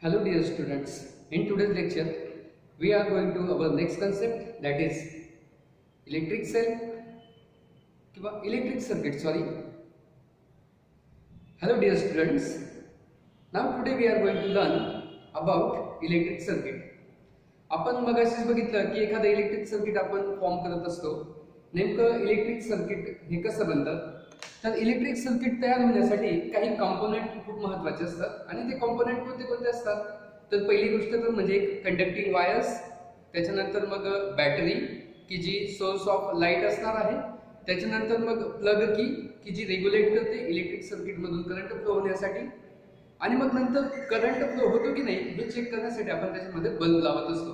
Hello dear students, in today's lecture we are going to our next concept, that is electric cell किंवा electric circuit. Hello dear students, now today we are going to learn about electric circuit. आपण मगाशीच बघितलं की एखादं electric circuit आपण form करत असतो. नेमकं इलेक्ट्रिक सर्किट हे कसं बनतं, तर इलेक्ट्रिक सर्किट तयार होण्यासाठी काही कंपोनेंट खूप महत्त्वाचे असतात आणि ते कंपोनेंट कोणते असतात. तर पहिली गोष्ट तर म्हणजे एक कंडक्टिंग वायर्स, त्याच्यानंतर मग बॅटरी की जी सोर्स ऑफ लाईट असणार आहे, त्याच्यानंतर मग प्लग की जी रेग्युलेट करते इलेक्ट्रिक सर्किट मधून करंट फ्लो होण्यासाठी, आणि मग नंतर करंट फ्लो होतो की नाही हे चेक करण्यासाठी आपण त्याच्यामध्ये बल्ब लावत असतो.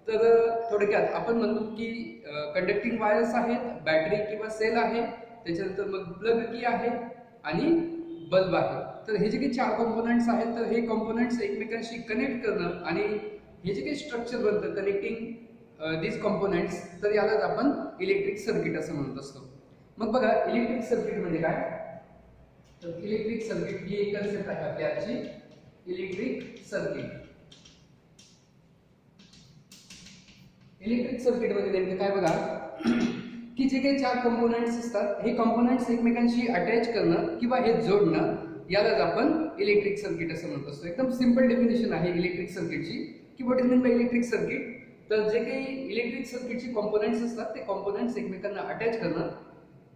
तर थोडक्यात आपण म्हणतो की कंडक्टिंग वायर्स आहेत, बॅटरी किंवा सेल आहे, त्याच्यानंतर मग प्लग की आहे आणि बल्ब आहे. तर हे जे काही चार कंपोनेंट्स आहेत, तर हे कंपोनेंट्स एकमेकांशी कनेक्ट करणं आणि हे जे काही स्ट्रक्चर बनतं कनेक्टिंग दिस कंपोनेंट्स, तर यालाच आपण इलेक्ट्रिक सर्किट असं म्हणत असतो. मग बघा इलेक्ट्रिक सर्किट म्हणजे काय, तर इलेक्ट्रिक सर्किट ही एक कन्सेप्ट आहे आपली आजची. इलेक्ट्रिक सर्किट मध्ये नेमकं काय बघा की जे काही चार कंपोनेंट्स असतात, हे कंपोनेंट्स एकमेकांशी अटॅच करणं किंवा हे जोडणं, यालाच आपण इलेक्ट्रिक सर्किट असं म्हणत असतो. एकदम सिंपल डेफिनेशन आहे इलेक्ट्रिक सर्किटची की what is mean by electric circuit. तर जे काही इलेक्ट्रिक सर्किटची कंपोनेंट्स असतात, ते कंपोनेंट्स एकमेकांना अटॅच करणं,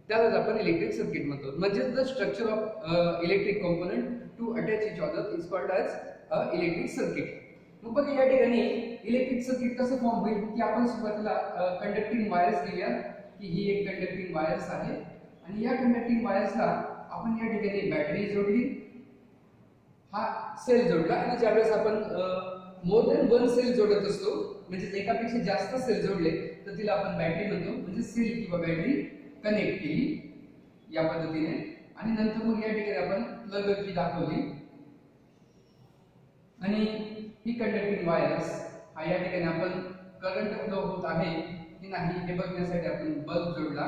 त्यालाच आपण इलेक्ट्रिक सर्किट म्हणतो. म्हणजे the structure of electric component to attach each other is called as electric circuit. मग बघा या ठिकाणी इलेक्ट्रिक सर्किट कसं फॉर्म होईल की आपण सुरुवातीला कंडक्टिंग वायर्स घेऊया की ही एक कंडक्टिंग वायर्स आहे आणि या कंडक्टिंग वायर्सला आपण या ठिकाणी बॅटरी जोडली, हा सेल जोडला, आणि ज्यावेळेस आपण मोर दॅन वन सेल जोडत असतो, म्हणजे एकापेक्षा जास्त सेल जोडले तर तिला आपण बॅटरी म्हणतो. म्हणजे सेल किंवा बॅटरी कनेक्ट केली या पद्धतीने, आणि नंतर मग या ठिकाणी आपण प्लग की दाखवली, आणि ही कंडक्टिंग वायर्स हा या ठिकाणी आपण करंट फ्लो होत आहे की नाही हे बघण्यासाठी आपण बल्ब जोडला,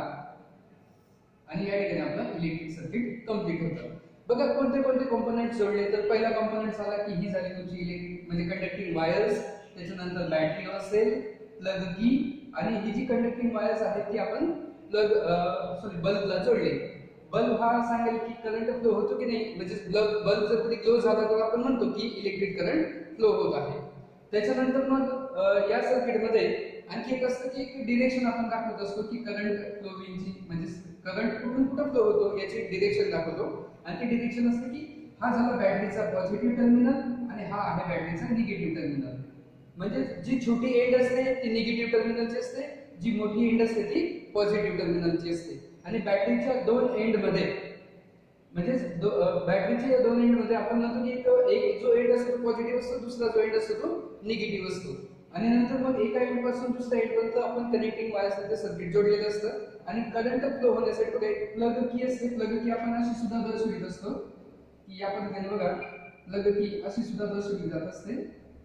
आणि या ठिकाणी आपलं इलेक्ट्रिक सर्किट कंप्लीट होतं. बघा कोणते कोणते कंपोनेंट्स जोडले, तर पहिला कंपोनेंट झाला की ही झाली तुमची इलेक्ट्रिक म्हणजे कंडक्टिंग वायर्स, त्याच्यानंतर बॅटरी ऑर सेल, प्लग की, आणि ही जी कंडक्टिंग वायर्स आहेत ती आपण बल्बला जोडले. बल्ब हा सांगेल की करंट फ्लो होतो की नाही, म्हणजे बल्ब जर कधी क्लोज झाला तर आपण म्हणतो की इलेक्ट्रिक करंट फ्लो होत आहे. त्याच्यानंतर मग या सर्किटमध्ये आणखी एक असतं की एक डिरेक्शन आपण दाखवत असतो की करंट फ्लोविंगची, म्हणजे करंट कुठून कुठं फ्लो होतो याची डिरेक्शन दाखवतो, आणि ती डिरेक्शन असते की हा झाला बॅटरीचा पॉझिटिव्ह टर्मिनल आणि हा आहे बॅटरीचा निगेटिव्ह टर्मिनल. म्हणजे जी छोटी एंड असते ती निगेटिव्ह टर्मिनलची असते, जी मोठी एंड असते ती पॉझिटिव्ह टर्मिनलची असते. आणि बॅटरीच्या दोन एंड मध्ये, म्हणजे बॅटरीच्या या दोन एंड मध्ये आपण म्हणतो की एक जो एंड असतो तो पॉझिटिव्ह असतो, दुसरा जो एंड असतो तो निगेटिव्ह असतो, आणि नंतर मग एका एंड पासून दुसऱ्या एंड पर्यंत आपण कनेक्टिंग वायर्स मध्ये सर्किट जोडलेलं असतं. आणि करंट फ्लो होण्यासाठी बघा एक प्लग की असते, प्लग की आपण अशी सुद्धा दर्शवित असतो की या पद्धतीने बघा प्लग की अशी सुद्धा दर्शविली जात असते.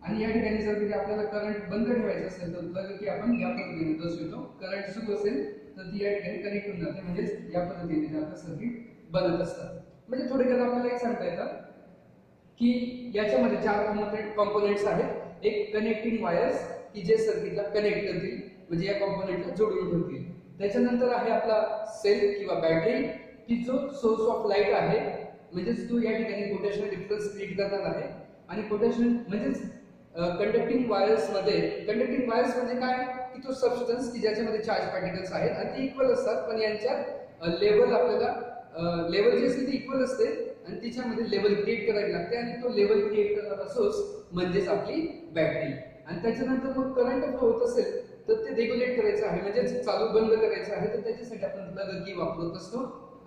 आणि या ठिकाणी जर कधी आपल्याला करंट बंद ठेवायचं असेल तर प्लग की आपण या पद्धतीने दर्शवितो, करंट सुरू असेल तर ती या ठिकाणी कनेक्ट होऊन जाते, म्हणजे या पद्धतीने आपलं सर्किट बनत असतं. म्हणजे थोडक्यात आपल्याला एक सांगता येतं की याच्यामध्ये चार कंपोनेंट्स आहेत. एक कनेक्टिंग वायर्स की जे सर्किटला कनेक्ट करतील, म्हणजे या कंपोनेंटला जोडून ठेवतील. त्याच्यानंतर आहे आपला सेल किंवा बॅटरी की जो सोर्स ऑफ लाईट आहे, म्हणजे तो या ठिकाणी पोटेन्शियल डिफरन्स क्रिएट करणार आहे. आणि पोटेन्शियल म्हणजे कंडक्टिंग वायर्स म्हणजे काय की तो सबस्टन्स की ज्याच्यामध्ये चार्ज पार्टिकल्स आहेत आणि ते इक्वल असतात, पण यांच्या लेवल आपल्याला लेवल जी असते ती इक्वल असते, आणि तिच्यामध्ये लेवल क्रिएट करावी लागते, आणि तो लेवल क्रिएट करणारा सोर्स म्हणजेच आपली बॅटरी. आणि त्याच्यानंतर मग करंट फ्लो होत असेल तर ते रेग्युलेट करायचं आहे, म्हणजे चालू बंद करायचं आहे, तर त्याच्यासाठी आपण प्लग की वापरत असतो.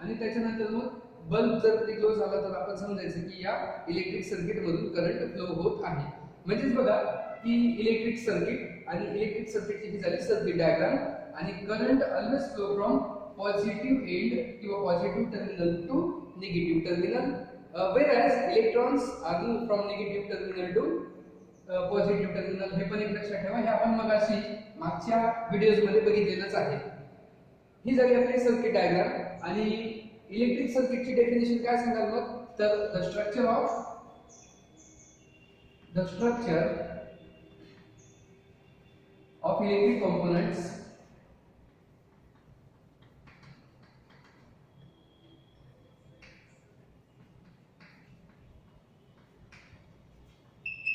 आणि त्याच्यानंतर मग बल्ब जर कधी क्लोज झाला तर आपण समजायचं की या इलेक्ट्रिक सर्किट मधून करंट फ्लो होत आहे. म्हणजेच बघा की इलेक्ट्रिक सर्किट आणि इलेक्ट्रिक सर्किटची ही झाली सर्किट डायग्राम. आणि current always flow from positive end किंवा positive terminal to negative terminal, whereas electrons are moved from negative terminal to positive terminal. हे पण एक लक्षात ठेवा, हे आपण मगाशी मागच्या व्हिडिओज मध्ये बघितलेलंच आहे. ही झाली आपली सर्किट डायग्राम. आणि इलेक्ट्रिक सर्किटची डेफिनेशन काय सांगाल मग, तर the structure of the structure of electric components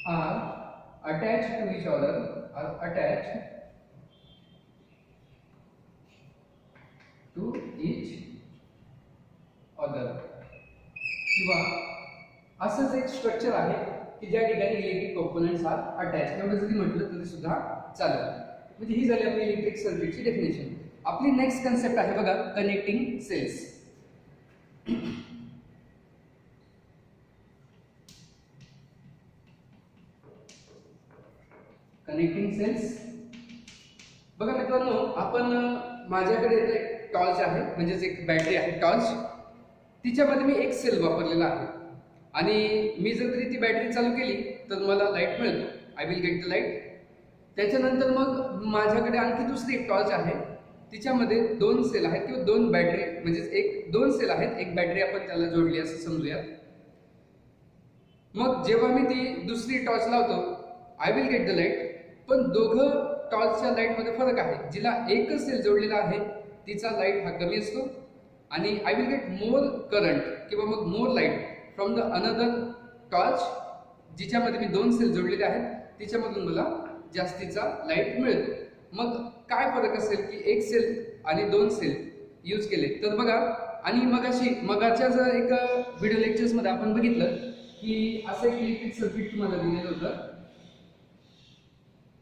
are attached to each other, are attached to each other. किंवा असंच एक स्ट्रक्चर आहे की ज्या ठिकाणी इलेक्ट्रिक कंपोनेंट्स आर अटॅच. एवढं जरी म्हटलं तरी सुद्धा चालेल. म्हणजे ही झाली आपली इलेक्ट्रिक सर्किटची डेफिनेशन. आपली नेक्स्ट कन्सेप्ट आहे बघा कनेक्टिंग सेल्स. कनेक्टिंग सेल्स बघा मित्रांनो, आपण माझ्याकडे एक टॉर्च आहे, म्हणजेच एक बॅटरी आहे टॉर्च. तिच्यामध्ये मी एक सेल वापरलेला आहे आणि मी जर तरी ती बॅटरी चालू केली तर मला लाईट मिळतो. I will get the light. त्याच्यानंतर मग माझ्याकडे आणखी दुसरी एक टॉर्च आहे, तिच्यामध्ये दोन सेल आहेत किंवा दोन बॅटरी, म्हणजेच दोन सेल आहेत, एक बॅटरी आपण त्याला जोडली असं समजूया. मग जेव्हा मी ती दुसरी टॉर्च लावतो I will get the light. पण दोघं टॉर्चच्या लाईटमध्ये फरक आहे. जिला एकच सेल जोडलेला आहे तिचा लाईट हा कमी असतो आणि I will get more current किंवा मग more light from the another torch, जिच्यामध्ये मी दोन सेल जोडलेले आहेत तिच्यामधून मला जास्तीचा लाईट मिळतो. मग काय फरक असेल की एक सेल आणि दोन सेल यूज केले तर बघा. आणि मगाच्या जर एक व्हिडिओ लेक्चर्समध्ये आपण बघितलं की असं एक इलेक्ट्रिक सर्किट तुम्हाला दिलेलं होतं.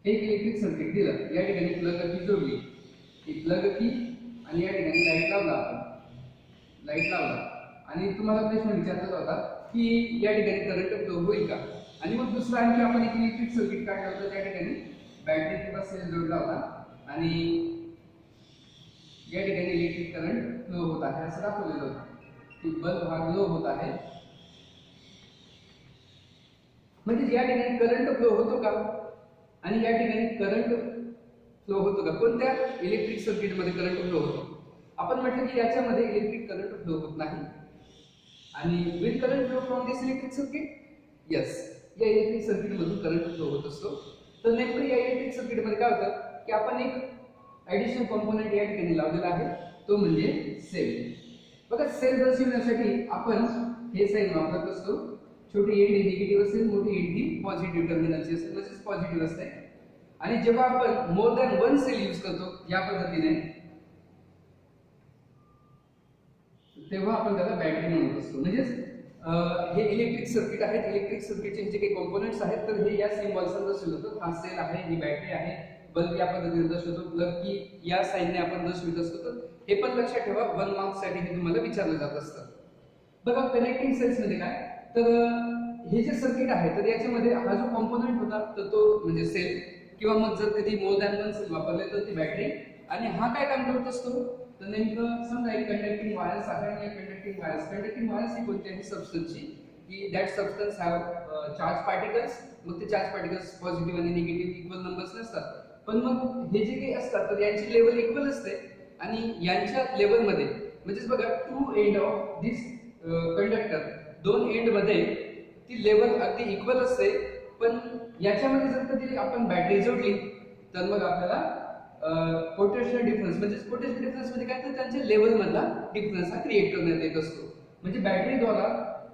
एक इलेक्ट्रिक सर्किट दिलं, या ठिकाणी प्लग की जोडली, ही प्लग की आणि या ठिकाणी लाईट लावला, आपण लाईट लावला आणि तुम्हाला प्रश्न विचारला होता की या ठिकाणी करंट फ्लो होईल का. आणि मग दुसरा आणखी आपण एक इलेक्ट्रिक सर्किट काढलं होतं, त्या ठिकाणी बॅटरी किंवा सेल जोडला होता आणि या ठिकाणी इलेक्ट्रिक करंट फ्लो होत आहे असं दाखवलेलं होतं की बल्ब हा ग्लो होत आहे. म्हणजे या ठिकाणी करंट फ्लो होतो का आणि या ठिकाणी करंट फ्लो होतो का, कोणत्या इलेक्ट्रिक सर्किटमध्ये करंट फ्लो होतो. आपण म्हटलं की याच्यामध्ये इलेक्ट्रिक करंट फ्लो होत नाही. आणि will current flow from this electric circuit, yes, या इलेक्ट्रिक सर्किटमधून करंट फ्लो होत असतो. तर नेमकं या इलेक्ट्रिक सर्किटमध्ये काय होतं की आपण एक ॲडिशनल कॉम्पोनंट या ठिकाणी लावलेला आहे, तो म्हणजे सेल. बघा सेल दर्शवण्यासाठी आपण हे साइन वापरत असतो. छोटी एंड ही निगेटिव्ह असेल, मोठी एंड ही पॉझिटिव्ह टर्मिनलची असेल, म्हणजे पॉझिटिव्ह असते. आणि जेव्हा आपण more than one cell use करतो या पद्धतीने तेव्हा आपण त्याला बॅटरी म्हणत असतो. म्हणजेच हे इलेक्ट्रिक सर्किट आहेत, इलेक्ट्रिक सर्किटचे जे काही कंपोनेंट्स आहेत तर हे या सिम्बॉल्सने दर्शवलं होतं. हा सेल आहे, ही बॅटरी आहे, बल्ब या पद्धतीने दर्शवतो, प्लग की या साइनने आपण दर्शवित असतो. तर हे पण लक्षात ठेवा, 1 मार्क्ससाठी हे तुम्हाला विचारलं जात असतं. बघा कनेक्टिंग सेल्स मध्ये काय, तर हे जे सर्किट आहे तर याच्यामध्ये हा जो कॉम्पोनंट होता तर तो म्हणजे सेल किंवा मग जर कधी मोर दॅन वन सेल वापरले तर ती बॅटरी. आणि हा काय काम करत असतो तर नेमकं समजा एक कंडक्टिंग वायर्स आहे आणि कंडक्टिंग वायर्स ही कोणत्याही सबस्टन्सची की that substance have charge particles. मग ते चार्ज पार्टिकल्स पॉझिटिव्ह आणि निगेटिव्ह इक्वल नंबर्स नसतात, पण मग हे जे काही असतात तर यांची लेवल इक्वल असते आणि यांच्या लेवलमध्ये म्हणजेच बघा two end of this conductor, दोन एंड मध्ये ती लेवल अगदी इक्वल असते. पण याच्यामध्ये जर कधी आपण बॅटरी जोडली तर मग आपल्याला पोटेन्शियल डिफरन्स, म्हणजे पोटेन्शियल डिफरन्स म्हणजे काय तर त्यांच्या लेवल मधला डिफरन्स हा क्रिएट करण्यात येत असतो. म्हणजे बॅटरीद्वारा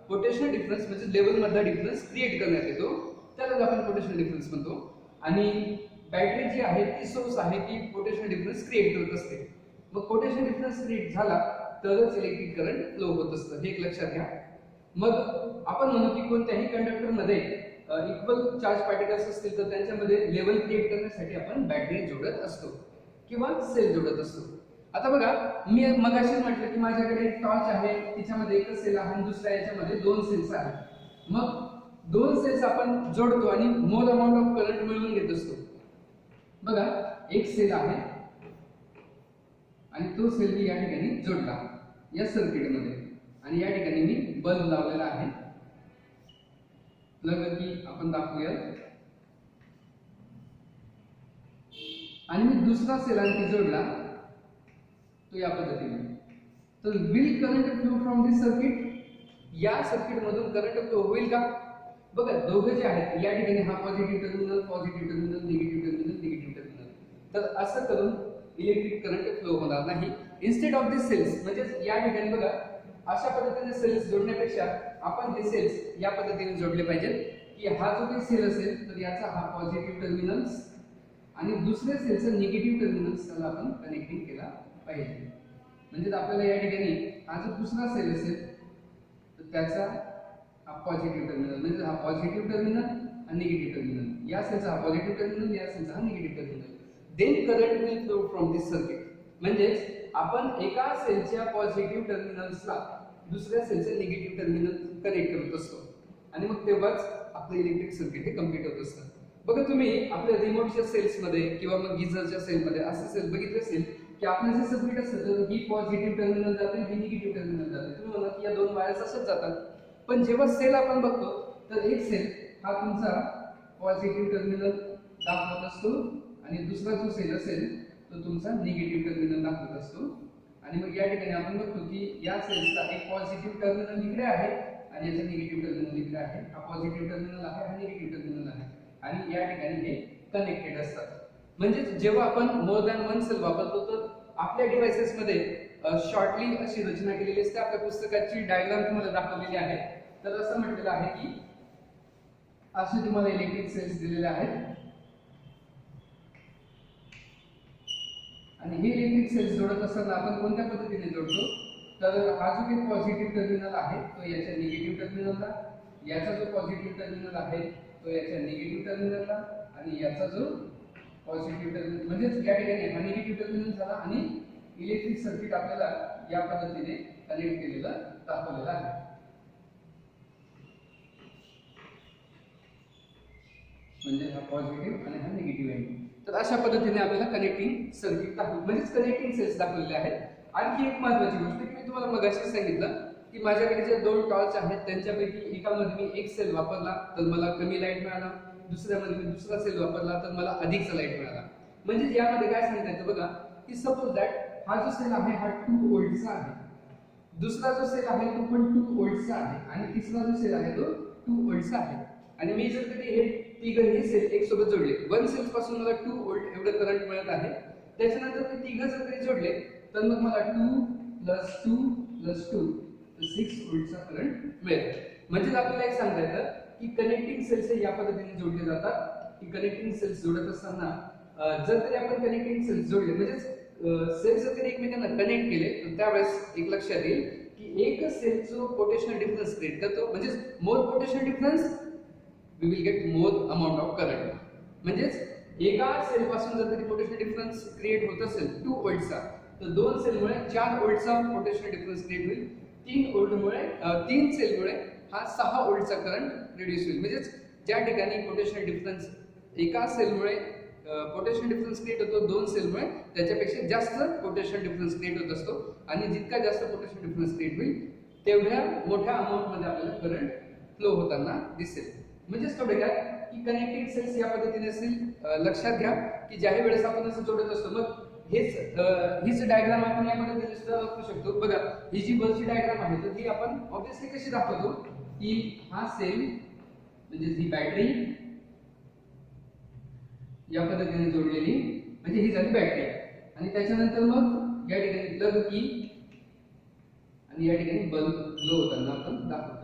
पोटेन्शियल डिफरन्स म्हणजे लेवल मधला डिफरन्स क्रिएट करण्यात येतो, त्यालाच आपण पोटेन्शियल डिफरन्स म्हणतो. आणि बॅटरी जी आहे ती सोर्स आहे की पोटेन्शियल डिफरन्स क्रिएट करत असते. मग पोटेन्शियल डिफरन्स क्रिएट झाला तरच इलेक्ट्रिक करंट फ्लो होत असतं, हे एक लक्षात घ्या. मग आपण म्हणू की कोणत्याही कंडक्टर मध्ये इक्वल चार्ज पार्टिकल्स असतील तर त्यांच्यामध्ये लेवल क्रिएट करण्यासाठी आपण बॅटरी जोडत असतो किंवा सेल जोडत असतो. आता बघा मी मगाशीच म्हटलं की माझ्याकडे एक टॉर्च आहे, तिच्यामध्ये एकच सेल आहे आणि दुसऱ्या याच्यामध्ये दोन सेल्स आहेत. मग दोन सेल्स आपण जोडतो आणि मोर अमाउंट ऑफ करंट मिळवून घेत असतो. बघा एक सेल आहे आणि तो सेल मी या ठिकाणी जोडला या सर्किटमध्ये आणि या ठिकाणी मी बल्ब लावलेला आहे. प्लग की आपण दाखवूया आणि मी दुसरा सेल आणखी जोडला तो या पद्धतीने. तर will current flow from this circuit, या सर्किट मधून करंट फ्लो होईल का बघा दोघं जे आहेत या ठिकाणी हा positive terminal, positive terminal, negative terminal, negative terminal. तर असं करून इलेक्ट्रिक करंट फ्लो होणार नाही. इन्स्टेड ऑफ दिस सेल्स, म्हणजे या ठिकाणी बघा अशा पद्धतीने सेल्स जोडण्यापेक्षा आपण हे सेल्स या पद्धतीने जोडले पाहिजेत की हा जो काही सेल असेल तर याचा हा पॉझिटिव्ह टर्मिनल्स आणि दुसऱ्या सेलचा निगेटिव्ह टर्मिनल्स त्याला आपण कनेक्टिंग केला पाहिजे. म्हणजे आपल्याला या ठिकाणी हा जो दुसरा सेल असेल तर त्याचा हा पॉझिटिव्ह टर्मिनल, म्हणजे हा पॉझिटिव्ह टर्मिनल आणि निगेटिव्ह टर्मिनल, या सेलचा हा पॉझिटिव्ह टर्मिनल, या सेलचा हा negative terminal. Then current will flow from this circuit. म्हणजे आपण एका सेलच्या पॉझिटिव्ह टर्मिनल्सला दुसऱ्या सेलचे निगेटिव्ह टर्मिनल कनेक्ट करत असतो आणि मग तेव्हाच आपलं इलेक्ट्रिक सर्किट हे कम्प्लीट होत असतं. बघा तुम्ही आपल्या रिमोटच्या सेल्स मध्ये किंवा मग गिझरच्या सेल मध्ये असं सेल बघितले असेल की आपलं जे सर्किट असतं तर ही पॉझिटिव्ह टर्मिनल जाते, ही निगेटिव्ह टर्मिनल जाते. तुम्ही म्हणा की या दोन वायर्स अशाच जातात, पण जेव्हा सेल आपण बघतो तर एक सेल हा तुमचा पॉझिटिव्ह टर्मिनल दाखवत असतो आणि दुसरा जो सेल असेल तो तुमचा निगेटिव्ह टर्मिनल दाखवत असतो. आणि मग या ठिकाणी आपण बघतो की या सेलचा एक पॉझिटिव्ह टर्मिनल इकडे आहे आणि याचा निगेटिव्ह टर्मिनल इकडे आहे. हा पॉझिटिव्ह टर्मिनल आहे, हा निगेटिव्ह टर्मिनल आहे आणि या ठिकाणी हे कनेक्टेड असतात. म्हणजे जेव्हा आपण मोर दॅन वन सेल वापरतो तर आपल्या डिव्हाइसेस मध्ये शॉर्टली अशी रचना केलेली असते. आपल्या पुस्तकाची डायग्राम तुम्हाला दाखवलेली आहे. तर असं म्हटलेलं आहे की असे तुम्हाला इलेक्ट्रिक सेल्स दिलेले आहेत आणि हे इलेक्ट्रिक सेल्स जोडत असताना आपण कोणत्या पद्धतीने जोडतो तर हा जो काही पॉझिटिव्ह टर्मिनल आहे तो याच्या निगेटिव्ह टर्मिनलला, याचा जो पॉझिटिव्ह टर्मिनल आहे तो याच्या निगेटिव्ह टर्मिनलला आणि याचा जो पॉझिटिव्ह टर्मिनल म्हणजे या ठिकाणी हा निगेटिव्ह टर्मिनल झाला आणि इलेक्ट्रिक सर्किट आपल्याला या पद्धतीने कनेक्ट केलेलं दाखवलेलं आहे. म्हणजे हा पॉझिटिव्ह आणि हा निगेटिव्ह आहे. तर अशा पद्धतीने आपल्याला कनेक्टिंग सर्किट दाखवलं म्हणजे कनेक्टिंग सेल्स दाखवलेले आहेत. आणखी एक महत्त्वाची गोष्ट की मी तुम्हाला मगाशी सांगितलं की माझ्याकडे जे दोन टॉर्च आहेत त्यांच्यापैकी एकामध्ये मी एक सेल वापरला तर मला कमी लाईट मिळाला, दुसऱ्यामध्ये मी दुसरा सेल वापरला तर मला अधिकचा लाईट मिळाला. म्हणजे यामध्ये काय सांगता येतं बघा की सपोज दॅट हा जो सेल आहे हा 2 व्होल्टचा आहे, दुसरा जो सेल आहे तो पण 2 व्होल्टचा आहे आणि तिसरा जो सेल आहे तो 2 व्होल्टचा आहे. आणि मी जर कधी हे तिघही सेल एक सोबत जोडले, वन सेल पासून मला 2 व्होल्ट एवढं करंट मिळत आहे, त्याच्यानंतर मी तिघ जर कधी जोडले तर मग मला 2 + 2 + 2 तर 6 व्होल्टचा करंट मिळेल. म्हणजे आपल्याला एक सांगता येतं की कनेक्टिंग सेल्स या पद्धतीने जोडले जातात की कनेक्टिंग सेल्स जोडत असताना जर तरी आपण कनेक्टिंग सेल्स जोडले म्हणजे सेल्स जर तरी एकमेकांना कनेक्ट केले तर त्यावेळेस एक लक्षात येईल की एक सेल जो पोटेन्शियल डिफरन्स क्रिएट करतो म्हणजे more potential difference we will get more amount of current. म्हणजेच एका सेल पासून जर तरी पोटेन्शियल डिफरन्स क्रिएट होत असेल 2 व्होल्टचा तर दोन सेलमुळे 4 व्होल्टचा पोटेन्शियल डिफरन्स क्रिएट होईल. 3 सेलमुळे हा 6 व्होल्टचा करंट रिड्यूस होईल. म्हणजेच ज्या ठिकाणी पोटेन्शियल डिफरन्स एका सेलमुळे पोटेन्शियल डिफरन्स क्रिएट होतो 2 सेलमुळे त्याच्यापेक्षा जास्त पोटेन्शियल डिफरन्स क्रिएट होत असतो आणि जितका जास्त पोटेन्शियल डिफरन्स क्रिएट होईल तेवढ्या मोठ्या अमाउंट मध्ये आपल्याला करंट फ्लो होताना दिसेल. म्हणजेच थोडक्यात की कनेक्टिंग सेल्स या पद्धतीने असतील. लक्षात घ्या की ज्याही वेळेस आपण असं जोडत असतो मग हीच डायग्राम आपण या पद्धतीने सुद्धा दाखवू शकतो. बघा ही जी बसची डायग्राम आहे तर ही आपण ऑब्विसली कशी दाखवतो की हा सेल म्हणजे ही बॅटरी या पद्धतीने जोडलेली म्हणजे ही झाली बॅटरी आणि त्याच्यानंतर मग या ठिकाणी प्लग की आणि या ठिकाणी बल्ब ग्लो होताना आपण दाखवतो.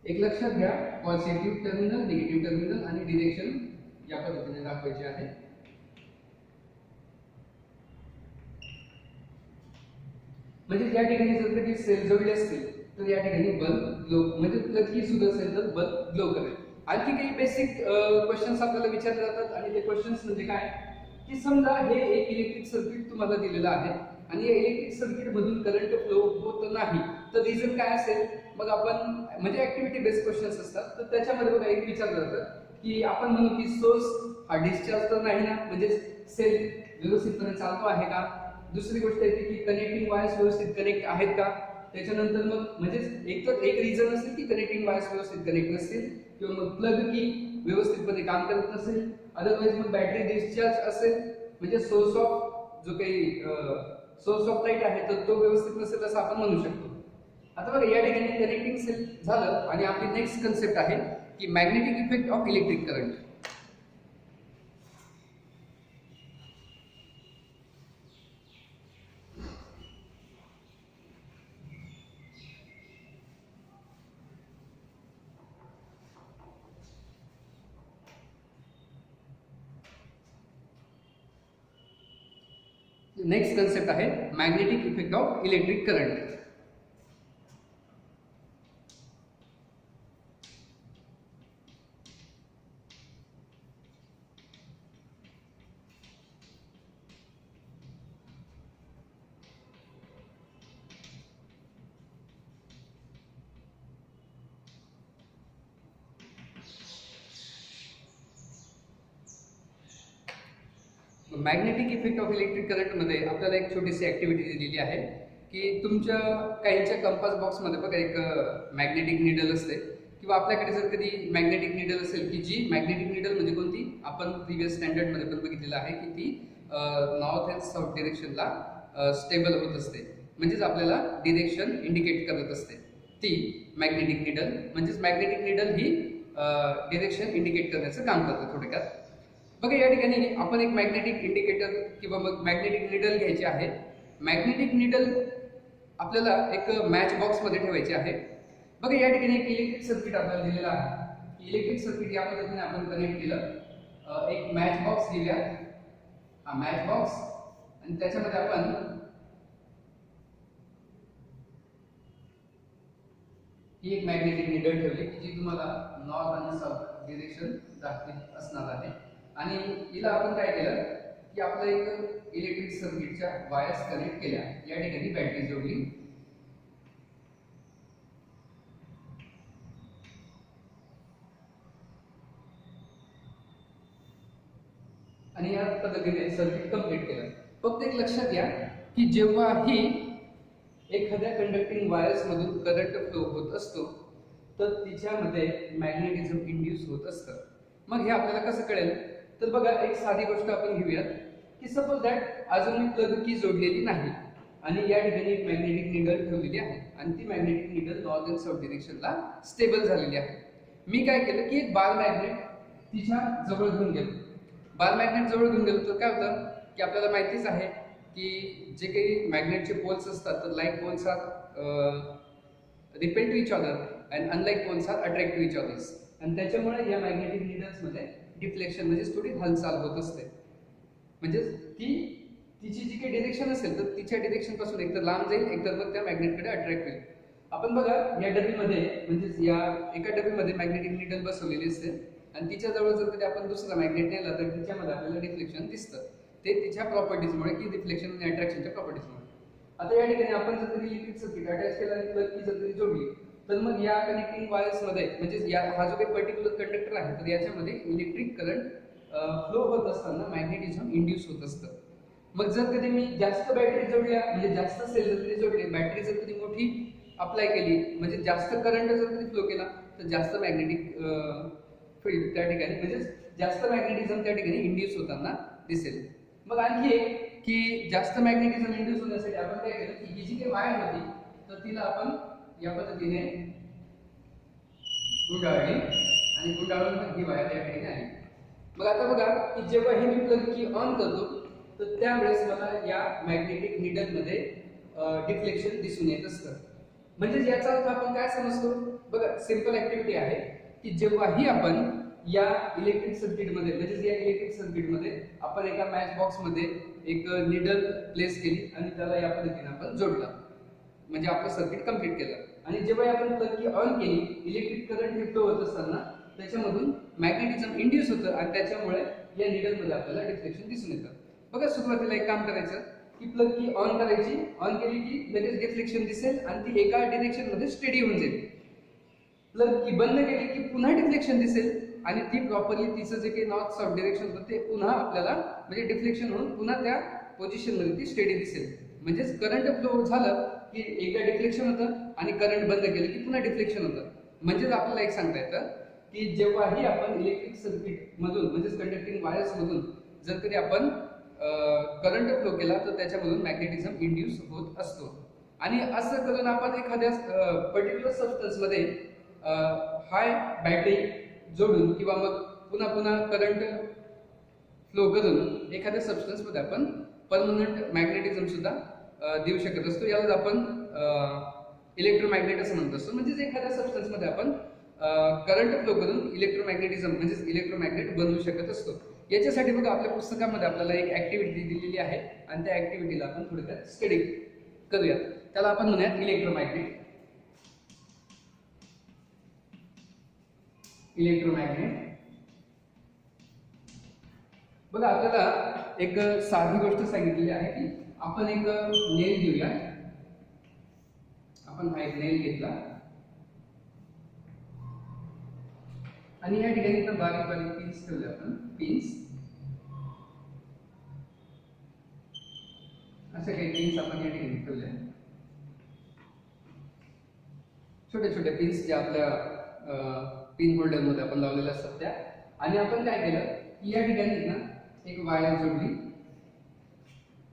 एक लक्षात घ्या पॉझिटिव्ह टर्मिनल, निगेटिव्ह टर्मिनल आणि डिरेक्शन या पद्धतीने दाखवायचे आहे. म्हणजे या ठिकाणी जर कधी सेल जोडले असतील तर या ठिकाणी बल्ब ग्लो म्हणजे प्लग की सुद्धा असेल तर बल्ब ग्लो करेल. आणखी काही बेसिक क्वेश्चन्स आपल्याला विचारले जातात आणि ते क्वेश्चन्स म्हणजे काय की समजा हे एक इलेक्ट्रिक सर्किट तुम्हाला दिलेलं आहे आणि या इलेक्ट्रिक सर्किट मधून करंट फ्लो होत नाही तर रिझन काय असेल. मग आपण म्हणजे ऍक्टिव्हिटी बेस्ड क्वेश्चन्स असतात तर त्याच्यामध्ये बघा एक विचारलं जातं की आपण म्हणू की सोर्स हा डिस्चार्ज तर नाही ना म्हणजे सेल व्यवस्थितपणे चालतो आहे का. दुसरी गोष्ट येते की कनेक्टिंग वायर्स व्यवस्थित कनेक्ट आहेत का. त्याच्यानंतर मग म्हणजे एक रिझन असेल की कनेक्टिंग वायर्स व्यवस्थित कनेक्ट नसतील किंवा मग प्लग की व्यवस्थितपणे काम करत नसेल. अदरवाइज मग बॅटरी डिस्चार्ज असेल म्हणजे सोर्स ऑफ जो काही सोर्स ऑफ लाईट आहे तर तो व्यवस्थित नसेल असं आपण म्हणू शकतो. आता बघा या ठिकाणी कनेक्टिंग सेल झालं आणि आपली नेक्स्ट कन्सेप्ट आहे की magnetic effect of electric current. Next concept आहे magnetic effect of electric current. Magnetic effect of electric करंटमध्ये आपल्याला एक छोटीशी ऍक्टिव्हिटी दिलेली आहे की तुमच्या काहींच्या कंपास बॉक्समध्ये बघा एक मॅग्नेटिक निडल असते किंवा आपल्याकडे जर कधी मॅग्नेटिक निडल असेल की जी मॅग्नेटिक निडल म्हणजे कोणती आपण प्रिव्हियस स्टँडर्डमध्ये पण बघितलेलं आहे की ती नॉर्थ अँड साऊथ डिरेक्शनला स्टेबल होत असते, म्हणजेच आपल्याला डिरेक्शन इंडिकेट करत असते. ती मॅग्नेटिक निडल म्हणजेच मॅग्नेटिक निडल ही डिरेक्शन इंडिकेट करण्याचं काम करते थोडक्यात. बघा या ठिकाणी आपण एक मॅग्नेटिक इंडिकेटर किंवा मग मॅग्नेटिक निडल घ्यायची आहे. मॅग्नेटिक निडल आपल्याला एक मॅच बॉक्समध्ये ठेवायची आहे. बघा या ठिकाणी एक इलेक्ट्रिक सर्किट आपल्याला दिलेलं आहे. इलेक्ट्रिक सर्किट या पद्धतीने आपण कनेक्ट केलं. एक मॅच बॉक्स दिला, हा मॅच बॉक्स, आणि त्याच्यामध्ये आपण ही एक मॅग्नेटिक निडल ठेवली की जी तुम्हाला नॉर्थ आणि साऊथ डिरेक्शन दाखवत असणार आहे. आणि हिला आपण काय केलं की आपलं एक इलेक्ट्रिक सर्किटच्या वायर्स कनेक्ट केल्या. या ठिकाणी बॅटरी जोडली आणि या पद्धतीने सर्किट कंप्लीट केलं. फक्त एक लक्षात घ्या की जेव्हा ही एखाद्या कंडक्टिंग वायर्स मधून करंट फ्लो होत असतो तर तिच्यामध्ये मॅग्नेटिझम इंड्यूस होत असतं. मग हे आपल्याला कसं कळेल तर बघा एक साधी गोष्ट आपण घेऊयात की सपोज दॅट अजून मी प्लग की जोडलेली नाही आणि या ठिकाणी एक मॅग्नेटिक निडल ठेवलेली आहे आणि ती magnetic needle north and south डिरेक्शनला स्टेबल झालेली आहे. मी काय केलं की एक बार मॅग्नेट तिच्या जवळ घेऊन गेलो. बार मॅग्नेट जवळ घेऊन गेलो तर काय होतं की आपल्याला माहितीच आहे की जे काही मॅग्नेटचे पोल्स असतात तर like poles are repel to each other and unlike poles are attract to each others. आणि त्याच्यामुळे या मॅग्नेटिक निडल्समध्ये डिफ्लेक्शन म्हणजे थोडी हालचाल होत असते. म्हणजे ती तिची जी काही डिरेक्शन असेल तर तिच्या डिरेक्शन पासून एकतर लांब जाईल एकतर मग त्या मॅग्नेटकडे अट्रॅक्ट होईल. आपण बघा या डबीमध्ये म्हणजे या एका डबीमध्ये मॅग्नेटिक निडल बसवलेली असते आणि तिच्या जवळ जर कधी आपण दुसरा मॅग्नेट नेला तर तिच्यामध्ये आपल्याला डिफ्लेक्शन दिसतं. ते तिच्या प्रॉपर्टीजमुळे की डिफ्लेक्शन आणि अट्रॅक्शनच्या प्रॉपर्टीजमुळे. आता या ठिकाणी आपण जर कधी इलेक्ट्रिक सर्किट अटॅच केला आणि प्लग की जर कधी जोडली तर मग या कनेक्टिंग वायर्स मध्ये म्हणजे या हा जो काही पर्टिक्युलर कंडक्टर आहे तर याच्यामध्ये इलेक्ट्रिक करंट फ्लो होत असताना मॅग्नेटिझम इंड्यूस होत असतं. मग जर कधी मी जास्त बॅटरी जोडल्या म्हणजे जास्त सेल जर कधी जोडले, बॅटरी जर कधी मोठी अप्लाय केली म्हणजे जास्त करंट जर कधी फ्लो केला तर जास्त मॅग्नेटिक फील्ड त्या ठिकाणी म्हणजे जास्त मॅग्नेटिझम त्या ठिकाणी इंड्यूस होताना दिसेल. मग आणखी एक की जास्त मॅग्नेटिझम इंड्यूस होण्यासाठी आपण काय केलं की ही जी काही वायर होती तर तिला आपण या पद्धतीने गुंडाळली आणि गुंडाळून ही वायर या ठिकाणी आली. मग आता बघा की जेव्हा हे मी प्लग की ऑन करतो तर त्यावेळेस मला या मॅग्नेटिक निडल मध्ये डिफ्लेक्शन दिसून येत असतं. म्हणजे याचा अर्थ आपण काय समजतो बघा सिंपल ऍक्टिव्हिटी आहे की जेव्हाही आपण या इलेक्ट्रिक सर्किट मध्ये म्हणजे या इलेक्ट्रिक सर्किट मध्ये आपण एका मॅच बॉक्स मध्ये एक निडल प्लेस केली आणि त्याला या पद्धतीने आपण जोडला म्हणजे आपलं सर्किट कंप्लीट केलं. आणि जेव्हा आपण प्लग की ऑन केली इलेक्ट्रिक करंट हे फ्लो होत असताना त्याच्यामधून मॅग्नेटिझम इंड्यूस होतं आणि त्याच्यामुळे या निडल मध्ये आपल्याला डिफ्लेक्शन दिसून येतं. बघा सुरुवातीला एक काम करायचं की प्लग की ऑन करायची, ऑन केली की लगेच डिफ्लेक्शन दिसेल आणि ती एका डिरेक्शन मध्ये स्टेडी होऊन जाईल. प्लग की बंद केली की पुन्हा डिफ्लेक्शन दिसेल आणि ती प्रॉपरली तिचं जे काही नॉर्थ साऊथ डिरेक्शन होतं ते पुन्हा आपल्याला म्हणजे डिफ्लेक्शन होऊन पुन्हा त्या पोझिशन मध्ये ती स्टेडी दिसेल. म्हणजेच करंट फ्लो झालं की एकदा डिफ्लेक्शन होतं आणि करंट बंद केलं की पुन्हा डिफ्लेक्शन होतं. म्हणजेच आपल्याला एक सांगता येतं की जेव्हाही आपण इलेक्ट्रिक सर्किट मधून म्हणजेच कंडक्टिंग वायर्स मधून जर कधी आपण करंट फ्लो केला तर त्याच्यामधून मॅग्नेटिझम इंड्यूस होत असतो. आणि असं करून आपण एखाद्या पर्टिक्युलर सबस्टन्स मध्ये हाय बॅटरी जोडून किंवा मग पुन्हा पुन्हा करंट फ्लो करून एखाद्या सबस्टन्स मध्ये आपण परमनंट मॅग्नेटिझम सुद्धा देऊ शकत असतो. याला आपण इलेक्ट्रोमॅग्नेट असं म्हणत असतो. म्हणजे एखाद्या सबस्टन्स मध्ये आपण करंट फ्लो करून इलेक्ट्रोमॅग्नेटिझम म्हणजे इलेक्ट्रोमॅग्नेट बनवू शकत असतो. याच्यासाठी बघा आपल्या पुस्तकामध्ये आपल्याला एक ऍक्टिव्हिटी दिलेली आहे आणि त्या ऍक्टिव्हिटीला आपण थोडक्यात स्टडी करूयात. त्याला आपण म्हणूयात इलेक्ट्रोमॅग्नेट. बघा आपल्याला एक साधी गोष्ट सांगितलेली आहे की आपण एक नेल घेऊया. आपण हा एक नेल घेतला आणि या ठिकाणी तर बारीक बारीक पिन्स ठेवले. आपण पिन्स असे काही पिन्स आपण या ठिकाणी ठेवले. छोटे छोटे पिन्स जे आपल्या पिन होल्डर मध्ये आपण लावलेले असतात त्या. आणि आपण काय केलं की या ठिकाणी ना एक वायर जोडली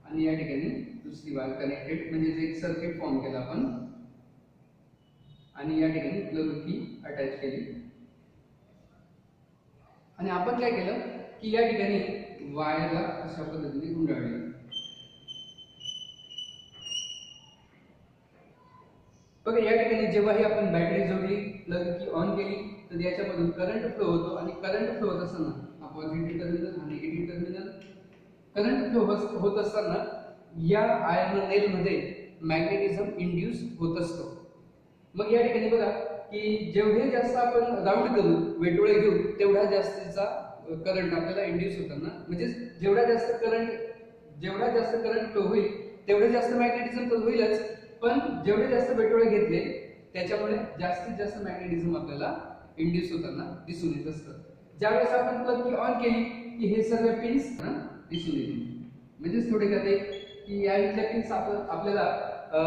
आणि या ठिकाणी दुसरी वायर कनेक्टेड म्हणजे एक सर्किट फॉर्म केला आपण. आणि या ठिकाणी प्लग की अटॅच केली आणि आपण काय केलं की या ठिकाणी वायरला अशा पद्धतीने गुंडाळली. बघा या ठिकाणी जेव्हाही आपण बॅटरी जोडली प्लग की ऑन केली तर याच्यामधून करंट फ्लो होतो आणि करंट फ्लो होत असताना पॉझिटिव्ह टर्मिनल आणि निगेटिव्ह टर्मिनल करंट फ्लो होत असताना या आयर्न नेल मध्ये मॅग्नेटिझम इंड्यूस होत असतो. मग या ठिकाणी बघा की जेवढे जास्त आपण राऊंड करू वेटोळे घेऊ तेवढा जास्तीचा करंट आपल्याला इंड्यूस होताना म्हणजे जेवढा जास्त करंट फ्लो होईल तेवढे जास्त मॅग्नेटिझम तर होईलच. पण जेवढे जास्त वेटोळे घेतले त्याच्यामुळे जास्तीत जास्त मॅग्नेटिझम आपल्याला इंड्यूस होताना दिसून येत असतं. ज्यावेळेस आपण प्लग की ऑन केली की हे सर्व पिन्स दिसून येतील. म्हणजे थोडक्यात एक की या इथल्या पिन्स आपल्याला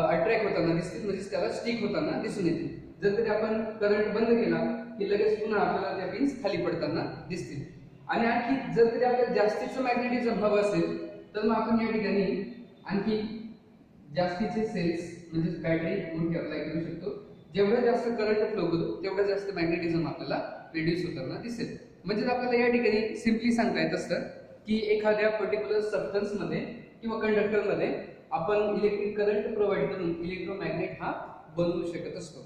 अट्रॅक्ट होताना दिसतील म्हणजे त्याला स्टिक होताना दिसून येतील. जर कधी आपण करंट बंद केला की लगेच पुन्हा आपल्याला त्या पिन्स खाली पडताना दिसतील. आणि आणखी जर कधी आपल्याला जास्तीचं मॅग्नेटिझम हवं असेल तर मग आपण या ठिकाणी आणखी जास्तीचे सेल्स म्हणजे बॅटरी मोठी अप्लाय करू शकतो. जेवढा जास्त करंट फ्लो करू तेवढा जास्त मॅग्नेटिझम आपल्याला रिड्यूस होताना दिसेल. म्हणजे आपल्याला या ठिकाणी सिम्पली सांगता येत असतं की एखाद्या पर्टिक्युलर सबस्टन्स मध्ये किंवा कंडक्टर मध्ये आपण इलेक्ट्रिक करंट प्रोव्हाइड करून इलेक्ट्रोमॅग्नेट हा बनवू शकत असतो.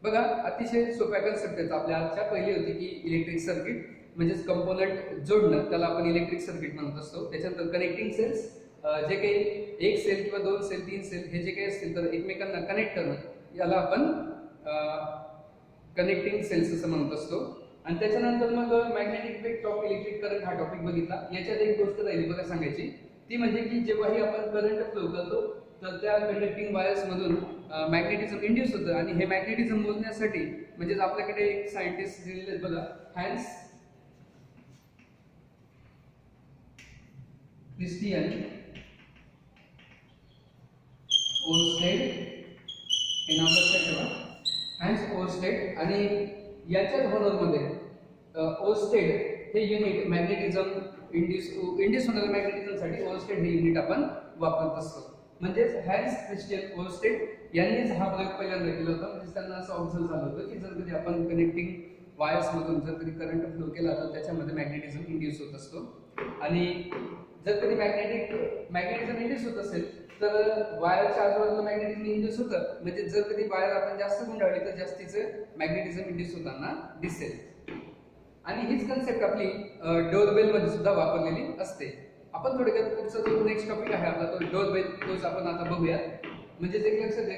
बघा अतिशय सोप्या कन्सेप्ट आपल्या आजच्या पहिली होती की इलेक्ट्रिक सर्किट म्हणजेच कंपोनंट जोडणं त्याला आपण इलेक्ट्रिक सर्किट म्हणत असतो. त्याच्यानंतर कनेक्टिंग सेल्स जे काही एक सेल किंवा दोन सेल तीन सेल हे जे काही असतील तर एकमेकांना कनेक्ट करणं याला आपण कनेक्टिंग सेल्स असं म्हणत असतो. आणि त्याच्यानंतर मग magnetic effect of electric current हा टॉपिक बघितला. याच्यात एक गोष्ट राहिली बघा सांगायची ती म्हणजे की जेव्हाही आपण करंट फ्लो करतो तर त्या कंडक्टिंग वायर्स मधून मॅग्नेटिझम इंड्यूस होतं आणि हे मॅग्नेटिझम मोजण्यासाठी म्हणजे आपल्याकडे एक सायंटिस्ट दिलेले आहेत बघा हॅन्स क्रिस्टियन ओरस्टेड हे नाव लक्षात ठेवा. हॅन्स ओरस्टेड आणि याच्याच होनरमध्ये ओरस्टेड हे युनिट मॅग्नेटिझम इंड्यूस होणाऱ्या मॅग्नेटिझमसाठी ओरस्टेड हे युनिट आपण वापरत असतो. म्हणजेच हॅन्स क्रिस्टियन ओरस्टेड यांनीच हा प्रयोग पहिल्यांदा केला होता. म्हणजे त्यांना असं ऑब्झर्व झालं होतं की जर कधी आपण कनेक्टिंग वायर्स मधून जर कधी करंट फ्लो केला तर त्याच्यामध्ये मॅग्नेटिझम इंड्यूस होत असतो. आणि जर कधी मॅग्नेटिझम इंड्यूस होत असेल तर वायरच्या आजूबाजूला मॅग्नेटिझम इंड्यूस होतं. म्हणजे जर कधी वायर आपण जास्त गुंडाळली तर जास्तीचं मॅग्नेटिझम इंड्यूस होताना दिसेल. आणि हीच कन्सेप्ट आपली डोरबेल मध्ये सुद्धा वापरलेली असते. आपण थोडक्यात पुढचा जो नेक्स्ट टॉपिक आहे आपला तो डोरबेल तोच आपण आता बघूया. म्हणजे एक लक्षात घ्या